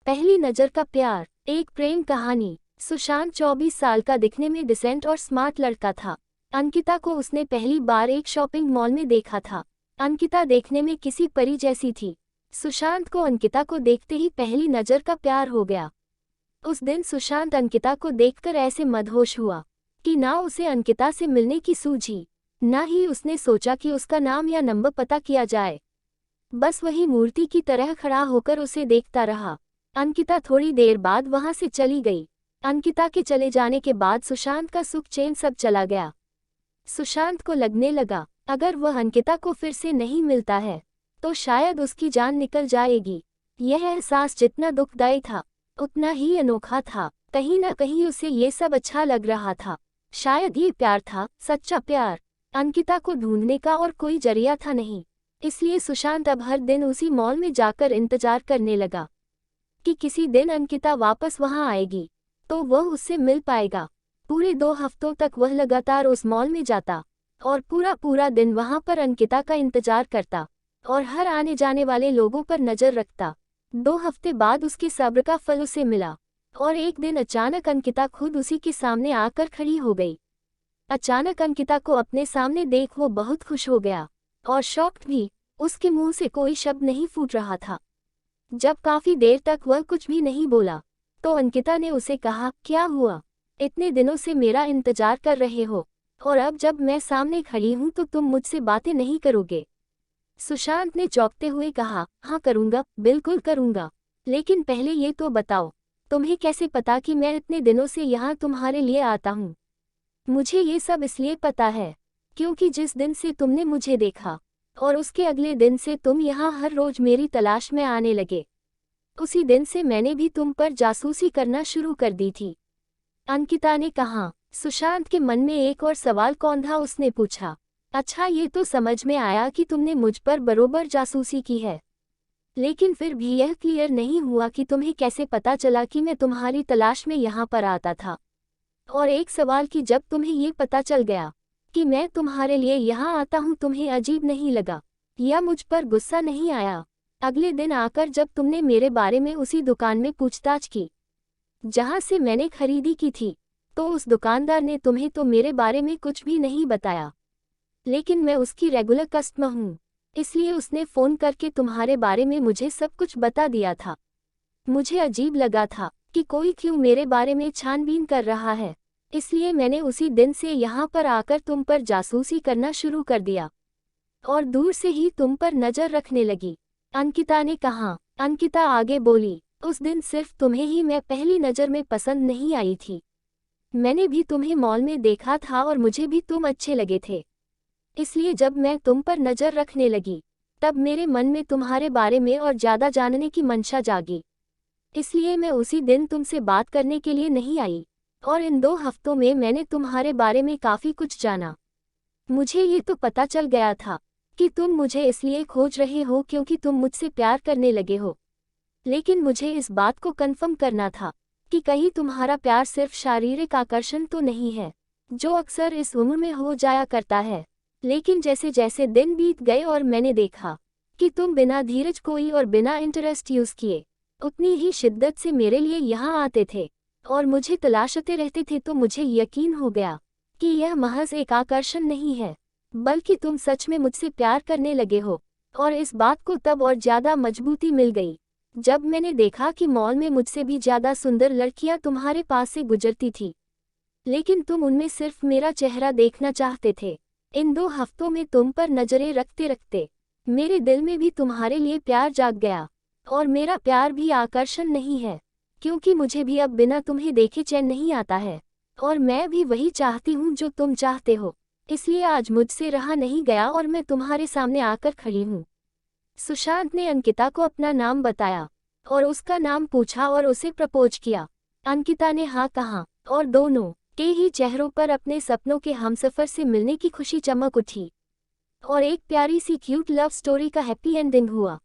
पहली नज़र का प्यार, एक प्रेम कहानी। सुशांत 24 साल का, दिखने में डिसेंट और स्मार्ट लड़का था। अंकिता को उसने पहली बार एक शॉपिंग मॉल में देखा था। अंकिता देखने में किसी परी जैसी थी। सुशांत को अंकिता को देखते ही पहली नज़र का प्यार हो गया। उस दिन सुशांत अंकिता को देखकर ऐसे मदहोश हुआ कि ना उसे अंकिता से मिलने की सूझी, ना ही उसने सोचा कि उसका नाम या नंबर पता किया जाए। बस वही मूर्ति की तरह खड़ा होकर उसे देखता रहा। अंकिता थोड़ी देर बाद वहां से चली गई। अंकिता के चले जाने के बाद सुशांत का सुख चैन सब चला गया। सुशांत को लगने लगा, अगर वह अंकिता को फिर से नहीं मिलता है तो शायद उसकी जान निकल जाएगी। यह एहसास जितना दुखदायी था उतना ही अनोखा था। कहीं ना कहीं उसे ये सब अच्छा लग रहा था। शायद ये प्यार था, सच्चा प्यार। अंकिता को ढूंढने का और कोई जरिया था नहीं। इसलिए सुशांत अब हर दिन उसी मॉल में जाकर इंतजार करने लगा कि किसी दिन अंकिता वापस वहां आएगी तो वह उससे मिल पाएगा। पूरे 2 हफ्तों तक वह लगातार उस मॉल में जाता और पूरा दिन वहां पर अंकिता का इंतजार करता और हर आने जाने वाले लोगों पर नजर रखता। 2 हफ्ते बाद उसके सब्र का फल उसे मिला और एक दिन अचानक अंकिता खुद उसी के सामने आकर खड़ी हो गई। अचानक अंकिता को अपने सामने देख वो बहुत खुश हो गया और शॉक्ड भी। उसके मुंह से कोई शब्द नहीं फूट रहा था। जब काफी देर तक वह कुछ भी नहीं बोला तो अंकिता ने उसे कहा, क्या हुआ? इतने दिनों से मेरा इंतजार कर रहे हो और अब जब मैं सामने खड़ी हूं तो तुम मुझसे बातें नहीं करोगे? सुशांत ने चौंकते हुए कहा, हाँ करूंगा, बिल्कुल करूंगा। लेकिन पहले ये तो बताओ, तुम्हें कैसे पता कि मैं इतने दिनों से यहाँ तुम्हारे लिए आता हूँ? मुझे ये सब इसलिए पता है क्योंकि जिस दिन से तुमने मुझे देखा और उसके अगले दिन से तुम यहाँ हर रोज मेरी तलाश में आने लगे, उसी दिन से मैंने भी तुम पर जासूसी करना शुरू कर दी थी। अंकिता ने कहा। सुशांत के मन में एक और सवाल कौंधा। उसने पूछा, अच्छा ये तो समझ में आया कि तुमने मुझ पर बरोबर जासूसी की है, लेकिन फिर भी यह क्लियर नहीं हुआ कि तुम्हें कैसे पता चला कि मैं तुम्हारी तलाश में यहाँ पर आता था। और एक सवाल कि जब तुम्हें ये पता चल गया कि मैं तुम्हारे लिए यहाँ आता हूँ, तुम्हें अजीब नहीं लगा या मुझ पर गुस्सा नहीं आया? अगले दिन आकर जब तुमने मेरे बारे में उसी दुकान में पूछताछ की जहाँ से मैंने खरीदी की थी, तो उस दुकानदार ने तुम्हें तो मेरे बारे में कुछ भी नहीं बताया, लेकिन मैं उसकी रेगुलर कस्टमर हूँ, इसलिए उसने फ़ोन करके तुम्हारे बारे में मुझे सब कुछ बता दिया था। मुझे अजीब लगा था कि कोई क्यों मेरे बारे में छानबीन कर रहा है, इसलिए मैंने उसी दिन से यहाँ पर आकर तुम पर जासूसी करना शुरू कर दिया और दूर से ही तुम पर नज़र रखने लगी। अंकिता ने कहा। अंकिता आगे बोली, उस दिन सिर्फ तुम्हें ही मैं पहली नज़र में पसंद नहीं आई थी। मैंने भी तुम्हें मॉल में देखा था और मुझे भी तुम अच्छे लगे थे। इसलिए जब मैं तुम पर नज़र रखने लगी तब मेरे मन में तुम्हारे बारे में और ज़्यादा जानने की मंशा जागी। इसलिए मैं उसी दिन तुमसे बात करने के लिए नहीं आई और इन 2 हफ्तों में मैंने तुम्हारे बारे में काफ़ी कुछ जाना। मुझे ये तो पता चल गया था कि तुम मुझे इसलिए खोज रहे हो क्योंकि तुम मुझसे प्यार करने लगे हो, लेकिन मुझे इस बात को कन्फर्म करना था कि कहीं तुम्हारा प्यार सिर्फ शारीरिक आकर्षण तो नहीं है, जो अक्सर इस उम्र में हो जाया करता है। लेकिन जैसे जैसे दिन बीत गए और मैंने देखा कि तुम बिना धीरज खोई और बिना इंटरेस्ट यूज़ किए उतनी ही शिद्दत से मेरे लिए यहाँ आते थे और मुझे तलाशते रहते थे, तो मुझे यकीन हो गया कि यह महज एक आकर्षण नहीं है, बल्कि तुम सच में मुझसे प्यार करने लगे हो। और इस बात को तब और ज़्यादा मजबूती मिल गई जब मैंने देखा कि मॉल में मुझसे भी ज़्यादा सुंदर लड़कियां तुम्हारे पास से गुजरती थी, लेकिन तुम उनमें सिर्फ मेरा चेहरा देखना चाहते थे। इन 2 हफ्तों में तुम पर नज़रें रखते रखते मेरे दिल में भी तुम्हारे लिए प्यार जाग गया। और मेरा प्यार भी आकर्षण नहीं है, क्योंकि मुझे भी अब बिना तुम्हें देखे चैन नहीं आता है और मैं भी वही चाहती हूँ जो तुम चाहते हो। इसलिए आज मुझसे रहा नहीं गया और मैं तुम्हारे सामने आकर खड़ी हूँ। सुशांत ने अंकिता को अपना नाम बताया और उसका नाम पूछा और उसे प्रपोज किया। अंकिता ने हाँ कहा और दोनों के ही चेहरों पर अपने सपनों के हमसफर से मिलने की खुशी चमक उठी और एक प्यारी सी क्यूट लव स्टोरी का हैप्पी एंडिंग हुआ।